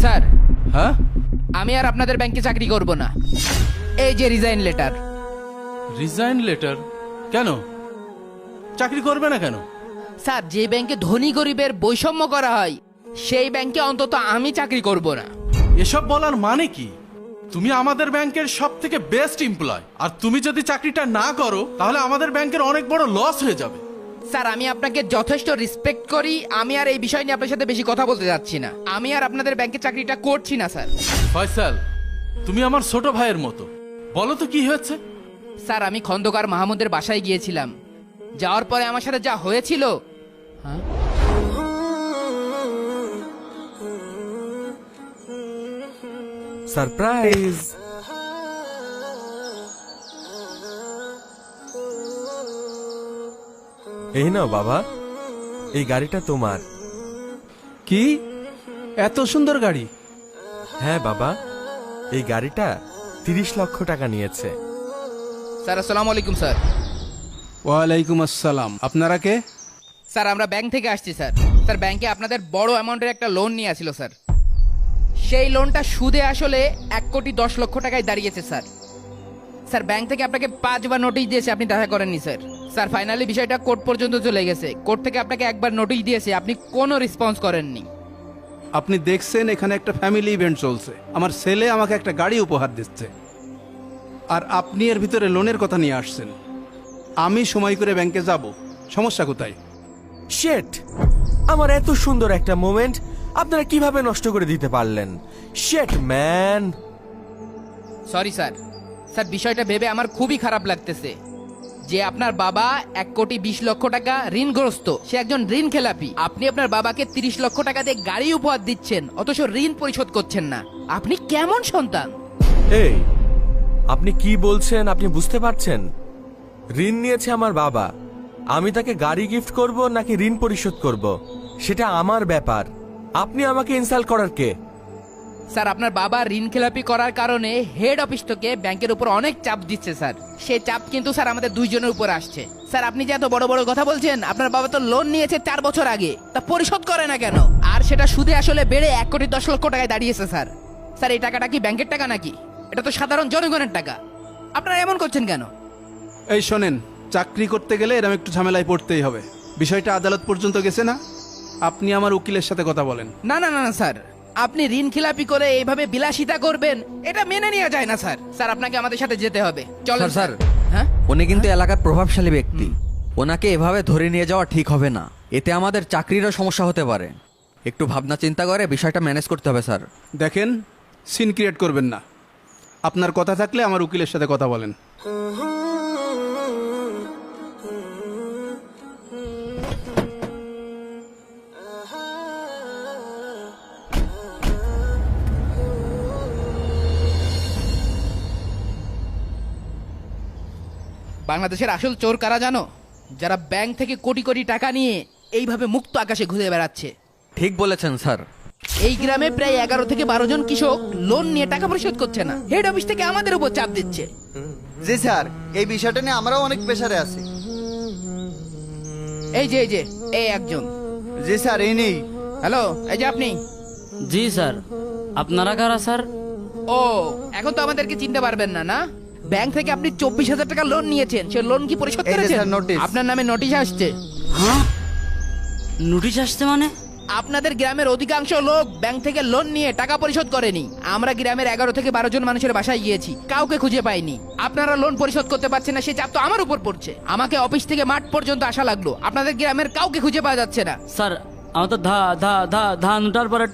Sir, হ্যাঁ? আমি আর আপনাদের ব্যাংকে চাকরি করব না। এই যে রিজাইন লেটার। Resign letter? কেন? চাকরি করবে না কেন? স্যার, যে ব্যাংকে ধনী গরিবের বৈষম্য করা হয় সেই ব্যাংকে অন্তত আমি চাকরি করব না। এসব বলার মানে কি? তুমি আমাদের ব্যাংকের সব থেকে বেস্ট এমপ্লয়, আর তুমি যদি চাকরিটা না করো তাহলে আমাদের ব্যাংকের অনেক বড় লস হয়ে যাবে। স্যার, আমি আপনাকে যথেষ্ট রেসপেক্ট করি। আমি আর এই বিষয় নিয়ে আপনার সাথে বেশি কথা বলতে যাচ্ছি না। আমি আর আপনাদের ব্যাংকে চাকরিটা করছি না স্যার। ফয়সাল, তুমি আমার ছোট ভাইয়ের মতো, বলো তো কি হয়েছে? স্যার, আমি খন্দকার মাহমুদের বাসায় গিয়েছিলাম। যাওয়ার পরে আমার সাথে যা হয়েছিল। হ্যাঁ, সারপ্রাইজ। এই নাও বাবা, এই গাড়িটা তোমার। কি এত সুন্দর গাড়ি? হ্যাঁ বাবা, এই গাড়িটা 30 লক্ষ টাকা নিয়েছে। স্যার আসসালামু আলাইকুম স্যার। ওয়ালাইকুম আসসালাম। আপনারা কে? স্যার, আমরা ব্যাংক থেকে আসছি স্যার। স্যার, ব্যাংকে আপনাদের বড় অ্যামাউন্টের একটা লোন নিয়ে আসছিল স্যার। সেই লোনটা সুদে আসলে 1,10,00,000 টাকায় দাঁড়িয়েছে স্যার। স্যার, ব্যাংক থেকে আপনাকে 5 বার নোটিশ দিয়েছে, আপনি দেখা করেননি স্যার। স্যার, ফাইনালি বিষয়টা কোর্ট পর্যন্ত চলে গেছে। কোর্ট থেকে আপনাকে একবার নোটিশ দিয়েছে, আপনি কোনো রেসপন্স করেননি। আপনি দেখছেন এখানে একটা ফ্যামিলি ইভেন্ট চলছে, আমার ছেলে আমাকে একটা গাড়ি উপহার দিচ্ছে, আর আপনি এর ভিতরে লোনের কথা নিয়ে আসছেন। আমি সময় করে ব্যাংকে যাব, সমস্যা কোথায়? শেট, আমার এত সুন্দর একটা মোমেন্ট আপনারা কিভাবে নষ্ট করে দিতে পারলেন? শেট ম্যান। Sorry sir. স্যার, বিষয়টা ভেবে আমার খুবই খারাপ লাগতেছে যে আপনার বাবা 1,20,00,000 টাকা ঋণগ্রস্ত, সে একজন ঋণ খেলাপি। আপনি আপনার বাবাকে 30 লক্ষ টাকা দিয়ে গাড়ি উপহার দিচ্ছেন, অথচ ঋণ পরিশোধ করছেন না। আপনি কেমন সন্তান? এই, আপনি কি বলছেন আপনি বুঝতে পারছেন? ঋণ নিয়েছে আমার বাবা, আমি তাকে গাড়ি গিফট করব নাকি ঋণ পরিশোধ করব সেটা আমার ব্যাপার। আপনি আমাকে ইনসাল্ট করার কে? স্যার, আপনার বাবা ঋণ খেলাপি করার কারণে হেড অফিস থেকে ব্যাংকের উপর অনেক চাপ দিচ্ছে স্যার। সেই চাপ কিন্তু স্যার আমাদের দুইজনের উপর আসছে। স্যার, আপনি যে এত বড় বড় কথা বলছেন, আপনার বাবা তো লোন নিয়েছে 4 বছর আগে, তা পরিশোধ করে না কেন? আর সেটা সুদে আসলে বেড়ে 1,10,00,000 টাকায় দাঁড়িয়েছে স্যার। স্যার, এই টাকাটা কি ব্যাংকের টাকা নাকি? এটা তো সাধারণ জনগণের টাকা। আপনারা এমন করছেন কেন? এই শোনেন, চাকরি করতে গেলে এরকম একটু ঝামেলায় পড়তেই হবে। বিষয়টা আদালত পর্যন্ত গেছে না? আপনি আমার উকিলের সাথে কথা বলেন। না না না না স্যার, আপনি ঋণ খেলাপি করে এইভাবে বিলাসিতা করবেন, এটা মেনে নেওয়া যায় না স্যার। স্যার, আপনাকে আমাদের সাথে যেতে হবে। চলেন স্যার। হ্যাঁ, উনি কিন্তু এলাকার প্রভাবশালী ব্যক্তি, ওনাকে এভাবে ধরে নিয়ে যাওয়া ঠিক হবে না। এতে আমাদের চাকরিরও সমস্যা হতে পারে। একটু ভাবনা চিন্তা করে বিষয়টা ম্যানেজ করতে হবে স্যার। দেখেন, সিন ক্রিয়েট করবেন না। আপনার কথা থাকলে আমার উকিলের সাথে কথা বলেন। বাংলাদেশের আসল চোর কারা জানো? যারা ব্যাংক থেকে কোটি কোটি টাকা নিয়ে এইভাবে মুক্ত আকাশে ঘুরে বেড়াচ্ছে। ঠিক বলেছেন স্যার। এই গ্রামে প্রায় 11 থেকে 12 জন কৃষক লোন নিয়ে টাকা পরিশোধ করছে না। হেড অফিস থেকে আমাদের উপর চাপ দিচ্ছে। জি স্যার, এই বিষয়টা নিয়ে আমরাও অনেক প্রেসারে আছি। এই যে এই একজন। জি স্যার, এই নেই। হ্যালো, এই যে আপনি। জি স্যার। আপনারা কারা স্যার? ও, এখন তো আমাদেরকে চিনতে পারবেন না, না? ব্যাংক থেকে আপনি 24,000 টাকা লোন নিয়েছেন, সে লোন কি পরিশোধ এই যে করেছেন? Sir, notice. আপনার নামে নোটিশ আসছে। হ্যাঁ, নোটিশ আসছে মানে? আপনাদের গ্রামের অধিকাংশ লোক ব্যাংক থেকে লোন নিয়ে টাকা পরিশোধ করেনি। আমরা গ্রামের 11 থেকে 12 জন মানুষের বাসায় গিয়েছি, কাউকে খুঁজে পাইনি। আপনারা লোন পরিশোধ করতে পারছেন না, সে চাপ তো আমার উপর পড়ছে। আমাকে অফিস থেকে মাঠ পর্যন্ত আসা লাগলো, আপনাদের গ্রামের কাউকে খুঁজে পাওয়া যাচ্ছে না। স্যার, আমার তো ধান উঠার পরে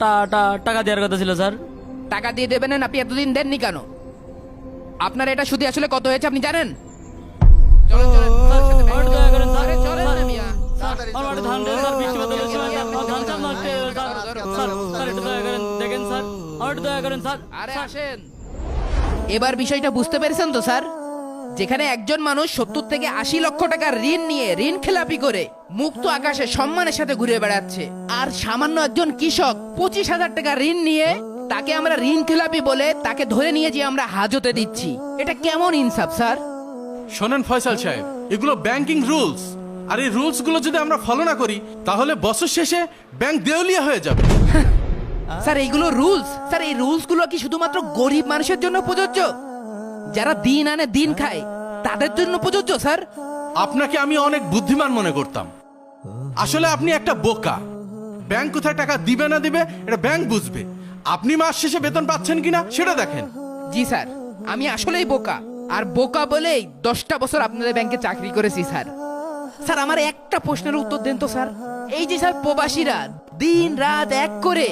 টাকা দেওয়ার কথা ছিল স্যার। টাকা দিয়ে দেবেন না, আপনি এতদিন দেননি কেন? আপনার এটা সুদে আসলে কত হয়েছে আপনি জানেন? চলেন, চলেন, স্যার, সাথে আমার দয়া করেন, স্যার। আরে চলেন না মিয়া। আমার ধান দেন, স্যার, বৃষ্টি বাদল হচ্ছে, আমার ধান চাল নষ্ট হয়ে গেল, স্যার। স্যার, একটু দয়া করেন, দেখেন স্যার, আমার একটু দয়া করেন স্যার। আরে আসেন। এবার বিষয়টা বুঝতে পেরেছেন তো স্যার? যেখানে একজন মানুষ 70 থেকে 80 লক্ষ টাকা ঋণ নিয়ে ঋণ খেলাপি করে মুক্ত আকাশে সম্মানের সাথে ঘুরে বেড়াচ্ছে, আর সামান্য একজন কৃষক 25,000 টাকা ঋণ নিয়ে তাকে আমরা ঋণ খেলাপি বলে তাকে ধরে নিয়ে যে আমরা হাজতে দিচ্ছি। এটা কেমন ইনসাফ স্যার? শোনেন ফয়সাল সাহেব, এগুলো ব্যাংকিং রুলস, আর এই রুলস গুলো যদি আমরা ফলো না করি তাহলে বছর শেষে ব্যাংক দেউলিয়া হয়ে যাবে। স্যার এইগুলো রুলস, স্যার এই রুলস গুলো কি শুধুমাত্র গরিব মানুষের জন্য প্রযোজ্য? যারা দিন আনে দিন খায় তাদের জন্য প্রযোজ্য স্যার? আপনাকে আমি অনেক বুদ্ধিমান মনে করতাম, আসলে আপনি একটা বোকা। ব্যাংক কোথায় টাকা দিবে না দিবে এটা ব্যাংক বুঝবে, আপনি মাস শেষে বেতন পাচ্ছেন কিনা সেটা দেখেন। জি স্যার, আমি আসলেই বোকা, আর বোকা বলেই 10টা বছর আপনাদের ব্যাংকে চাকরি করেছি স্যার। স্যার আমার একটা প্রশ্নের উত্তর দেন তো স্যার। এই যে স্যার প্রবাসীরা দিন রাত এক করে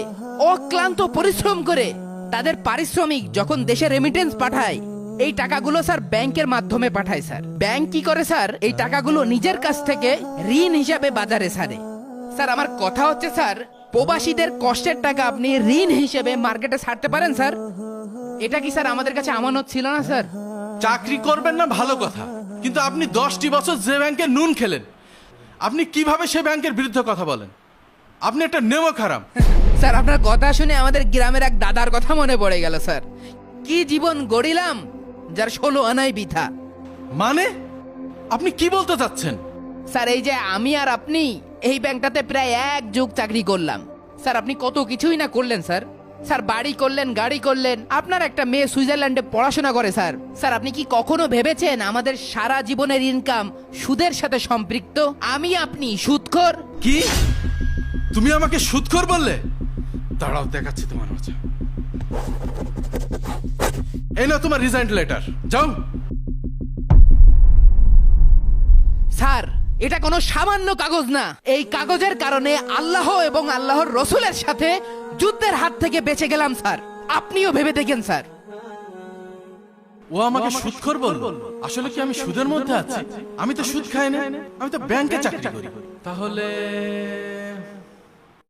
অক্লান্ত পরিশ্রম করে তাদের পারিশ্রমিক যখন দেশে রেমিটেন্স পাঠায়, এই টাকাগুলো স্যার ব্যাংকের মাধ্যমে পাঠায় স্যার। ব্যাংক কি করে স্যার? এই টাকাগুলো নিজের কাছ থেকে ঋণ হিসাবে বাজারে ছাড়ে। স্যার আমার কথা হচ্ছে স্যার, প্রবাসীদের কষ্টের টাকা আপনি ঋণ হিসেবে মার্কেটে ছাড়তে পারেন স্যার? এটা কি স্যার আমাদের কাছে আমানত ছিল না স্যার? চাকরি করবেন না ভালো কথা, কিন্তু আপনি 10টি বছর যে ব্যাংকে নুন খেলেন, আপনি কিভাবে সে ব্যাংকের বিরুদ্ধে কথা বলেন? আপনি একটা নেমো খারাপ। স্যার আপনার কথা শুনে আমাদের গ্রামের এক দাদার কথা মনে পড়ে গেল স্যার। কি জীবন গড়িলাম যার 16 আনাই বৃথা। মানে আপনি কি বলতে চাচ্ছেন? স্যার এই যে আমি আর আপনি এই ব্যাংকটাতে প্রায় 1 যুগ চাকরি করলাম স্যার, আপনি কত কিছুই না করলেন স্যার। স্যার বাড়ি করলেন, গাড়ি করলেন, আপনার একটা মেয়ে সুইজারল্যান্ডে পড়াশোনা করে স্যার। স্যার আপনি কি কখনো ভেবেছেন আমাদের সারা জীবনের ইনকাম সুদের সাথে সম্পৃক্ত? আমি আপনি সুদখোর। কি তুমি আমাকে সুদখোর বললে? দাঁড়াও দেখাচ্ছি তোমার মজা। এই নাও তোমার রিজাইন লেটার, যাও। স্যার এটা কোনো সামান্য কাগজ না, এই কাগজের কারণে আল্লাহ এবং আল্লাহর রসুলের সাথে যুদ্ধের হাত থেকে বেঁচে গেলাম স্যার। আপনিও ভেবে দেখেন স্যার। ও আমাকে সুদখোর বলল? আসলে কি আমি সুদের মধ্যে আছি? আমি তো সুদ খাই না, আমি তো ব্যাংকে চাকরি করি। তাহলে